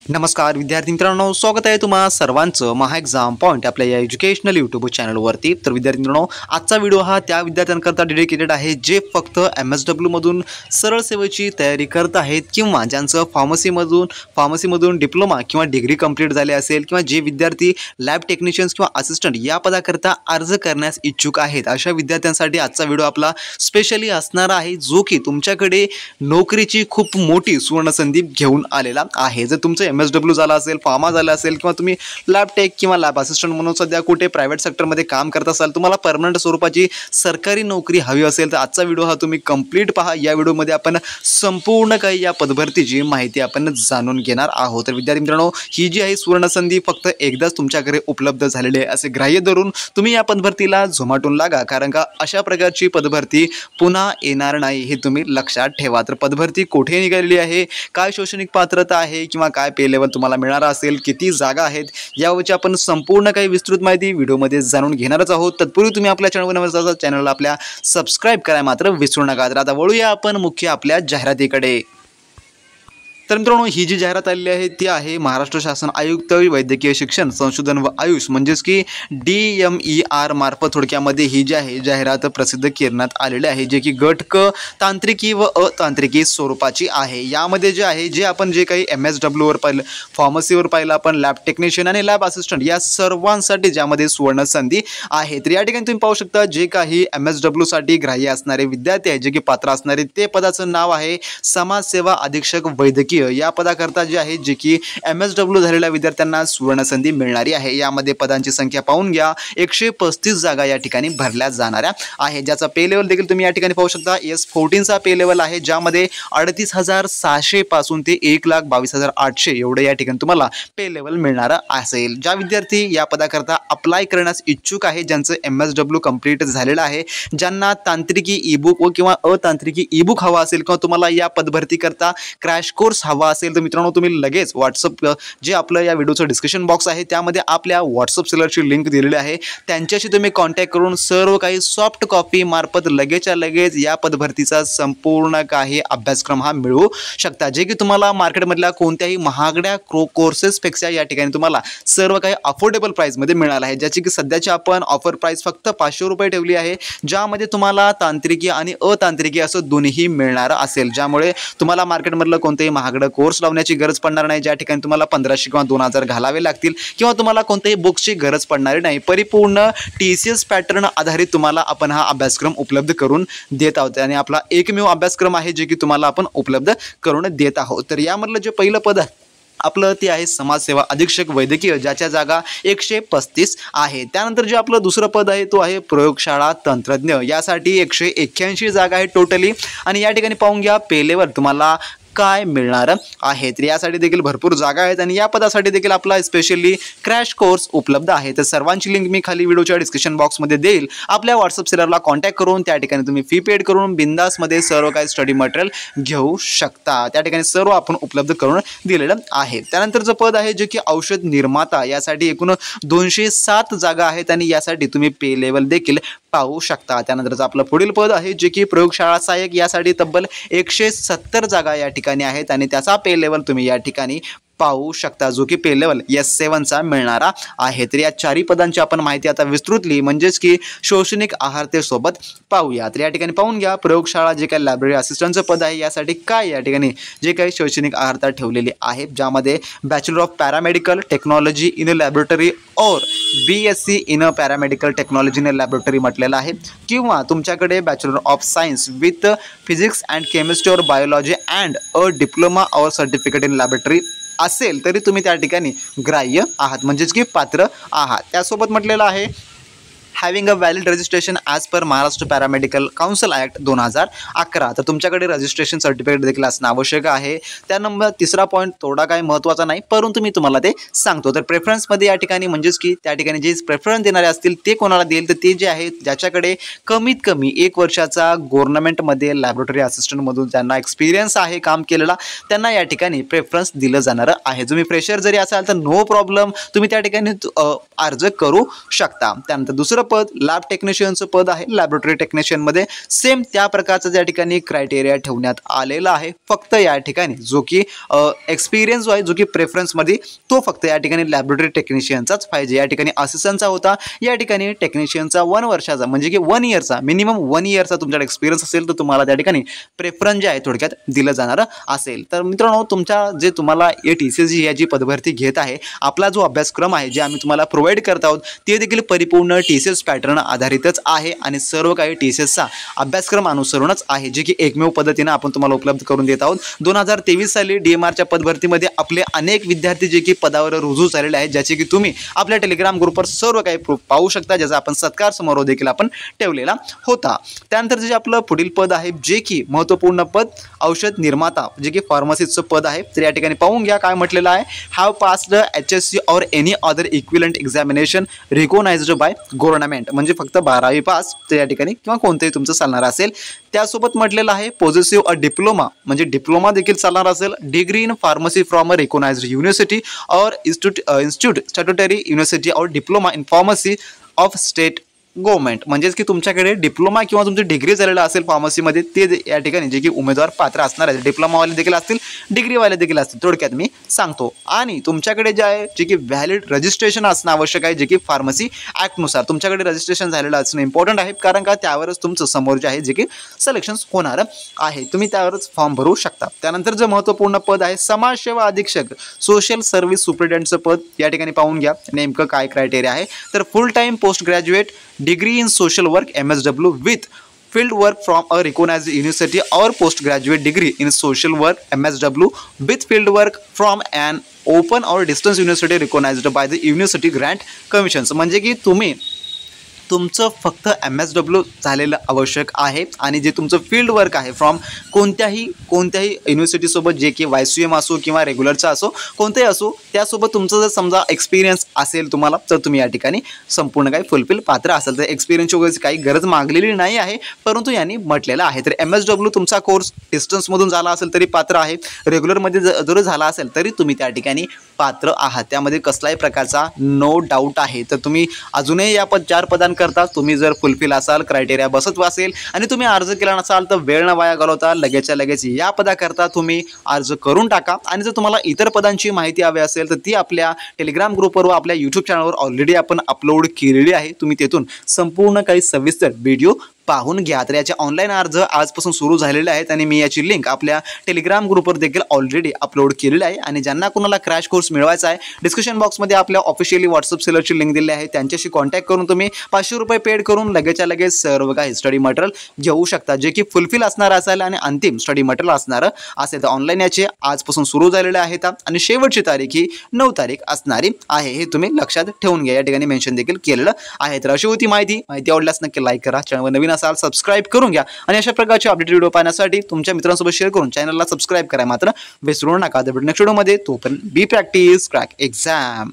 नमस्कार विद्यार्थी मित्रांनो, स्वागत आहे तुम्हा सर्वांचं महा एक्झाम पॉईंट आपल्या या एज्युकेशनल यूट्यूब चॅनलवरती। तर विद्यार्थी मित्रांनो, आजचा व्हिडिओ हा त्या विद्यार्थ्यांकरता डेडिकेटेड आहे जे फक्त MSW मधून सरळ सेवेची तयारी करत आहेत किंवा ज्यांचं फार्मसीमधून डिप्लोमा किंवा डिग्री कंप्लीट झाले असेल किंवा जे विद्यार्थी लॅब टेक्निशियन्स किंवा असिस्टंट या पदाकरता अर्ज करण्यास इच्छुक आहेत अशा विद्यार्थ्यांसाठी आजचा व्हिडिओ आपला स्पेशली असणार आहे, जो की तुमच्याकडे नोकरीची खूप मोठी सुवर्णसंधी घेऊन आलेला आहे। जर तुमचं MSW झाला असेल, फार्मा झाला असेल किंवा तुम्ही लॅब टेक किंवा लॅब असिस्टंट म्हणून सध्या कुठे प्रायव्हेट सेक्टरमध्ये काम करत असाल, तुम्हाला परमनंट स्वरूपाची सरकारी नोकरी हवी असेल तर आजचा व्हिडिओ हा तुम्ही कंप्लीट पहा। या व्हिडिओमध्ये आपण संपूर्ण काही या पदभरतीची माहिती आपण जाणून घेणार आहोत। तर विद्यार्थी मित्रांनो, ही जी आहे सुवर्णसंधी फक्त एकदाच तुमच्याकडे उपलब्ध झालेली आहे असे ग्राह्य धरून तुम्ही या पदभरतीला झोमाटून लागा, कारण का अशा प्रकारची पदभरती पुन्हा येणार नाही हे तुम्ही लक्षात ठेवा। तर पदभरती कुठे निघालेली आहे, काय शैक्षणिक पात्रता आहे किंवा काय पे लेवल तुम्हाला मिळणार असेल, किती जागा आहेत, यावरची आपण संपूर्ण काही विस्तृत माहिती व्हिडिओमध्ये जाणून घेणारच आहोत। तत्पूर्वी तुम्ही आपल्या चॅनलवर नवीन असाल तर चॅनलला आपल्या सबस्क्राइब करायला मात्र विसरू नका। तर आता वळूया आपण मुख्य आपल्या जाहिरातीकडे। तर मित्रांनो, ही जी जाहिरात आलेली आहे ती आहे महाराष्ट्र शासन आयुक्त वैद्यकीय शिक्षण संशोधन व आयुष म्हणजेच की DMER मार्फत थोडक्यामध्ये ही जी आहे जाहिरात प्रसिद्ध करण्यात आलेली आहे, जे की गट क तांत्रिकी व अतांत्रिकी स्वरूपाची आहे। यामध्ये जे आहे जे आपण जे काही MSW वर पाहिलं, फार्मसीवर पाहिलं, आपण लॅब टेक्निशियन आणि लॅब असिस्टंट या सर्वांसाठी ज्यामध्ये सुवर्ण संधी आहे। तर या ठिकाणी तुम्ही पाहू शकता जे काही MSW साठी ग्राह्य असणारे विद्यार्थी आहेत, जे की पात्र असणारे, ते पदाचं नाव आहे समाजसेवा अधीक्षक वैद्यकीय। या पदाकरता जे आहे जे की MSW झालेल्या विद्यार्थ्यांना सुवर्ण संधी मिळणारी आहे। यामध्ये पदांची संख्या पाहून घ्या, 135 जागा या ठिकाणी भरल्या जाणाऱ्या आहे, ज्याचा पे लेवल देखील तुम्ही या ठिकाणी पाहू शकता। S14 चा पे लेवल आहे, ज्यामध्ये 38,600 पासून ते 1,22,800 एवढे या ठिकाणी तुम्हाला पे लेवल मिळणार असेल। ज्या विद्यार्थी या पदाकरता अप्लाय करण्यास इच्छुक आहे, ज्यांचं MSW कंप्लीट झालेलं आहे, ज्यांना तांत्रिकी ईबुक व किंवा अतांत्रिकी ईबुक हवा असेल किंवा तुम्हाला या पदभरती करता क्रॅश कोर्स हवा असेल, तर मित्रांनो तुम्ही लगेच व्हॉट्सअप जे आपलं या व्हिडिओचं डिस्क्रिप्शन बॉक्स आहे त्यामध्ये आपल्या व्हॉट्सअप सेलरची लिंक दिलेली आहे, त्यांच्याशी तुम्ही कॉन्टॅक्ट करून सर्व काही सॉफ्ट कॉपी मार्फत लगेचच्या लगेच या पदभरतीचा संपूर्ण काही अभ्यासक्रम हा मिळवू शकता, जे की तुम्हाला मार्केटमधल्या कोणत्याही महागड्या कोर्सेसपेक्षा या ठिकाणी तुम्हाला सर्व काही अफोर्डेबल प्राईसमध्ये मिळालं आहे, ज्याची की सध्याची आपण ऑफर प्राईस फक्त 500 रुपये ठेवली आहे, ज्यामध्ये तुम्हाला तांत्रिकी आणि अतांत्रिकी असं दोन्ही मिळणार असेल, ज्यामुळे तुम्हाला मार्केटमधलं कोणतेही महागडं कोर्स लावण्याची गरज पडणार नाही, ज्या ठिकाणी तुम्हाला 1500 किंवा 2000 घालावे लागतील किंवा तुम्हाला कोणत्याही बुक्सची गरज पडणार नाही। परिपूर्ण TCS पॅटर्न आधारित तुम्हाला आपण हा अभ्यासक्रम उपलब्ध करून देत आहोत आणि आपला एकमेव अभ्यासक्रम आहे जे की तुम्हाला आपण उपलब्ध करून देत आहोत। तर यामधलं जे पहिलं पद आपलं ते आहे समाजसेवा अधीक्षक वैद्यकीय, ज्याच्या जागा 135 आहे। त्यानंतर जे आपलं दुसरं पद आहे तो आहे प्रयोगशाळा तंत्रज्ञ, यासाठी 181 जागा आहे टोटली आणि या ठिकाणी पाहून घ्या पे लेवल तुम्हाला काय मिळणार आहे। तर यासाठी देखील भरपूर जागा आहेत आणि या पदासाठी देखील आपला स्पेशली क्रॅश कोर्स उपलब्ध आहे। तर सर्वांची लिंक मी खाली व्हिडिओच्या डिस्क्रिप्शन बॉक्समध्ये देईल, आपल्या व्हॉट्सअप सेलरला कॉन्टॅक्ट करून त्या ठिकाणी तुम्ही फी पेड करून बिंदासमध्ये सर्व काही स्टडी मटेरियल घेऊ शकता, त्या ठिकाणी सर्व आपण उपलब्ध करून दिलेलं आहे। त्यानंतरचं पद आहे जे की औषध निर्माता, यासाठी एकूण 207 जागा आहेत आणि यासाठी तुम्ही पे लेवल देखील पाहू शकता। त्यानंतरचं आपलं पुढील पद आहे जे की प्रयोगशाळा सहाय्यक, यासाठी तब्बल 170 जागा या ठिकाणी आहेत आणि त्याचा पे लेवल तुम्ही या ठिकाणी पाहू शकता, जो की पे लेवल S7 चा मिळणारा आहे। तर या चारही पदांची आपण माहिती आता विस्तृतली म्हणजेच की शैक्षणिक आहारते सोबत पाहूया। तर या ठिकाणी पाहून घ्या प्रयोगशाळा जे काही लायब्ररी असिस्टंटचं पद आहे, यासाठी काय या ठिकाणी जे काही शैक्षणिक आहारता ठेवलेली आहे, ज्यामध्ये bachelor of paramedical technology in a laboratory और BSc in a paramedical technology in a laboratory म्हटलेलं आहे, किंवा तुमच्याकडे bachelor of science with physics and chemistry और बायोलॉजी अँड अ डिप्लोमा और सर्टिफिकेट इन लॅबोरेटरी असेल तरी तुम्ही त्या ठिकाणी ग्राह्य आहात म्हणजेच की पात्र आहात। त्यासोबत म्हटलेलं आहे having a valid registration as per Maharashtra paramedical council act 2011। तर तुमच्याकडे रजिस्ट्रेशन सर्टिफिकेट देखील असणं आवश्यक आहे। त्यानंतर तिसरा पॉईंट थोडा काही महत्त्वाचा नाही, परंतु मी तुम्हाला ते सांगतो। तर प्रेफरन्समध्ये या ठिकाणी म्हणजेच की त्या ठिकाणी जे प्रेफरन्स देणारे असतील ते कोणाला देईल, तर ते जे आहेत ज्याच्याकडे कमीत कमी 1 वर्षाचा गव्हर्नमेंटमध्ये लॅबोरेटरी असिस्टंटमधून त्यांना एक्सपिरियन्स आहे काम केलेला, त्यांना या ठिकाणी प्रेफरन्स दिलं जाणार आहे। तुम्ही फ्रेशर जरी असाल तर नो प्रॉब्लेम, तुम्ही त्या ठिकाणी अर्ज करू शकता। त्यानंतर दुसरं पद लॅब टेक्निशियनचं पद आहे लॅबोरेटरी टेक्निशियनमध्ये सेम त्या प्रकारचं या ठिकाणी क्रायटेरिया ठेवण्यात आलेला आहे. फक्त या ठिकाणी जो की एक्सपिरियन्स जो आहे जो की प्रेफरन्समध्ये तो फक्त या ठिकाणी लॅबोरेटरी टेक्निशियनचाच पाहिजे. या ठिकाणी असिस्टंटचा होता, या ठिकाणी टेक्निशियनचा 1 वर्षाचा म्हणजे की 1 इयरचा मिनिमम 1 इयरचा तुमच्याकडे एक्सपिरियन्स असेल तर तुम्हाला त्या ठिकाणी प्रेफरन्स जे आहे थोडक्यात दिलं जाणार असेल. तर मित्रांनो तुमच्या जे तुम्हाला TCS याची पदभरती घेत आहे आपला जो अभ्यासक्रम आहे जे आम्ही तुम्हाला प्रोव्हाइड करत आहोत ते देखील परिपूर्ण TCS पॅटर्न आधारितच आहे आणि सर्व काही TCSचा अभ्यासक्रम अनुसरूनच आहे जे की एकमेव पद्धतीने आपण तुम्हाला उपलब्ध करून देत आहोत. 2023 साली DMRच्या पदभरतीमध्ये आपले अनेक विद्यार्थी जे की पदावर रुजू झालेले आहेत ज्याचे की तुम्ही आपल्या टेलिग्राम ग्रुपवर सर्व काही प्रूफ पाहू शकता ज्याचा आपण सत्कार समारोह देखील आपण ठेवलेला होता. त्यानंतर जे आपलं पुढील पद आहे जे की महत्त्वपूर्ण पद औषध निर्माता जे की फार्मसिस्टचं पद आहे. तर या ठिकाणी पाहून घ्या काय म्हटलेलं आहे, have passed HSC or any other equivalent examination recognised by government म्हणजे फक्त 12वी पास तर या ठिकाणी किंवा कोणतेही तुमचं चालणार असेल. त्यासोबत म्हटलेलं आहे पॉझिटिव्ह अ डिप्लोमा म्हणजे डिप्लोमा देखील चालणार असेल. Degree in pharmacy from a recognised university or institute statutory university or diploma in pharmacy of state government म्हणजेच की तुमच्याकडे डिप्लोमा किंवा तुमची डिग्री झालेला असेल फार्मसीमध्ये ते या ठिकाणी जे की उमेदवार पात्र असणार आहे. डिप्लोमावाले देखील असतील डिग्रीवाले देखील असतील थोडक्यात मी सांगतो. आणि तुमच्याकडे जे आहे जे की व्हॅलिड रजिस्ट्रेशन असणं आवश्यक आहे जे की फार्मसी ॲक्टनुसार तुमच्याकडे रजिस्ट्रेशन झालेलं असणं इम्पॉर्टंट आहे कारण का त्यावरच तुमचं समोर जे आहे जे की सिलेक्शन होणार आहे. तुम्ही त्यावरच फॉर्म भरू शकता. त्यानंतर जे महत्त्वपूर्ण पद आहे समाजसेवा अधीक्षक सोशल सर्व्हिस सुपरिटेंडंटचं पद या ठिकाणी पाहून घ्या नेमकं काय क्रायटेरिया आहे. तर फुल time post graduate degree in social work MSW with field work from a recognized university or postgraduate degree in social work MSW with field work from an open or distance university recognized by the university grant commissions म्हणजे की तुम्ही तुमचं फक्त MSW झालेलं आवश्यक आहे आणि जे तुमचं फील्ड वर्क आहे फ्रॉम कोणत्याही युनिव्हर्सिटीसोबत जे की YCM असो किंवा रेग्युलरचा असो कोणतेही असो त्यासोबत तुमचं जर समजा एक्सपिरियन्स असेल तुम्हाला तर तुम्ही या ठिकाणी संपूर्ण काही फुलफिल पात्र असेल. तर एक्सपिरियन्सची वगैरे काही गरज मागलेली नाही आहे परंतु यांनी म्हटलेलं आहे. तर MSW तुमचा कोर्स डिस्टन्समधून झाला असेल तरी पात्र आहे, रेग्युलरमध्ये जर झाला असेल तरी तुम्ही त्या ठिकाणी पात्र आहात. त्यामध्ये कसलाही प्रकारचा नो डाऊट आहे. तर तुम्ही अजूनही या 4 पदांकरता तुम्ही जर फुलफिल असाल क्रायटेरिया बसत असेल आणि तुम्ही अर्ज केला नसाल तर वेळ न वाया घालवता लगेचच्या लगेच या पदाकरता तुम्ही अर्ज करून टाका. आणि जर तुम्हाला इतर पदांची माहिती हवी असेल तर ती आपल्या टेलिग्राम ग्रुपवर व आपल्या यूट्यूब चॅनलवर ऑलरेडी आपण अपलोड केलेली आहे. तुम्ही तेथून संपूर्ण काही सविस्तर व्हिडिओ पाहून घ्या. तर याचे ऑनलाईन अर्ज आजपासून सुरू झालेले आहेत आणि मी याची लिंक आपल्या टेलिग्राम ग्रुपवर देखील ऑलरेडी अपलोड केलेली आहे. आणि ज्यांना कोणाला क्रॅश कोर्स मिळवायचा आहे डिस्क्रिप्शन बॉक्समध्ये आपल्या ऑफिशियली व्हॉट्सअप सेलरची लिंक दिली आहे त्यांच्याशी कॉन्टॅक्ट करून तुम्ही 500 रुपये पेड करून लगेचच्या लगेच सर्व काही स्टडी मटेरियल घेऊ शकता जे की फुलफिल असणार असेल आणि अंतिम स्टडी मटेरियल असणार असेल. तर ऑनलाईन याचे आजपासून सुरू झालेले आहेत आणि शेवटची तारीख ही 9 तारीख असणारी आहे हे तुम्ही लक्षात ठेवून घ्या. या ठिकाणी मेन्शन देखील केलेलं आहे. तर अशी होती माहिती आवडल्यास नक्की लाईक करा, चॅनलवर नवीन असाल सबस्क्राइब करून घ्या आणि अशा प्रकारचे अपडेट व्हिडिओ पाहण्यासाठी तुमच्या मित्रांसोबत शेअर करून चॅनलला सबस्क्राइब करा मात्र विसरू नका. नेक्स्ट व्हिडिओमध्ये तोपर्यंत बी प्रॅक्टिस क्रॅक एक्झाम.